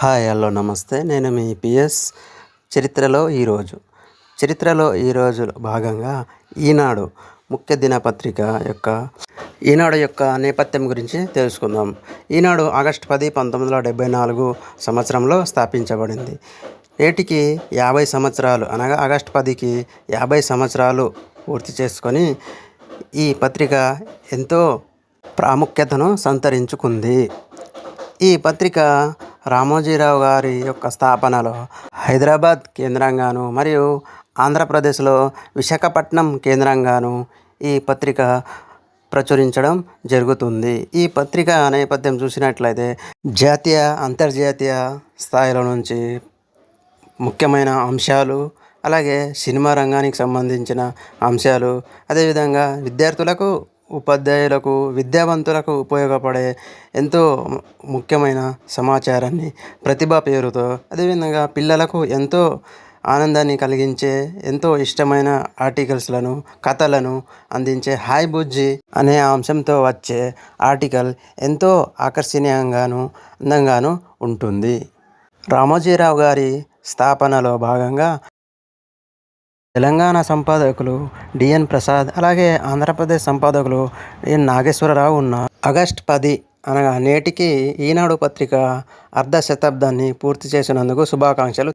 Hi hello నమస్తే. నేను మీ PS. చరిత్రలో ఈరోజు భాగంగా ఈనాడు ముఖ్య దినపత్రిక యొక్క ఈనాడు యొక్క నేపథ్యం గురించి తెలుసుకుందాం. ఈనాడు ఆగస్టు 10, 1974 సంవత్సరంలో స్థాపించబడింది. నేటికి 50 సంవత్సరాలు, అనగా ఆగస్టు 10కి 50 సంవత్సరాలు పూర్తి చేసుకొని ఈ పత్రిక ఎంతో ప్రాముఖ్యతను సంతరించుకుంది. ఈ పత్రిక రామోజీరావు గారి యొక్క స్థాపనలో హైదరాబాద్ కేంద్రంగాను మరియు ఆంధ్రప్రదేశ్లో విశాఖపట్నం కేంద్రంగాను ఈ పత్రిక ప్రచురించడం జరుగుతుంది. ఈ పత్రిక నేపథ్యం చూసినట్లయితే జాతీయ, అంతర్జాతీయ స్థాయిలో నుంచి ముఖ్యమైన అంశాలు, అలాగే సినిమా రంగానికి సంబంధించిన అంశాలు, అదేవిధంగా విద్యార్థులకు, ఉపాధ్యాయులకు, విద్యావంతులకు ఉపయోగపడే ఎంతో ముఖ్యమైన సమాచారాన్ని ప్రతిభ పేరుతో, అదేవిధంగా పిల్లలకు ఎంతో ఆనందాన్ని కలిగించే, ఎంతో ఇష్టమైన ఆర్టికల్స్లను, కథలను అందించే హాయ్ బుజ్జి అనే అంశంతో వచ్చే ఆర్టికల్ ఎంతో ఆకర్షణీయంగాను, అందంగాను ఉంటుంది. రామోజీరావు గారి స్థాపనలో భాగంగా తెలంగాణ సంపాదకులు డిఎన్ ప్రసాద్, అలాగే ఆంధ్రప్రదేశ్ సంపాదకులు ఎన్ నాగేశ్వరరావు ఉన్నారు. ఆగస్టు 10 అనగా నేటికి ఈనాడు పత్రిక అర్ధ శతాబ్దాన్ని పూర్తి చేసినందుకు శుభాకాంక్షలు.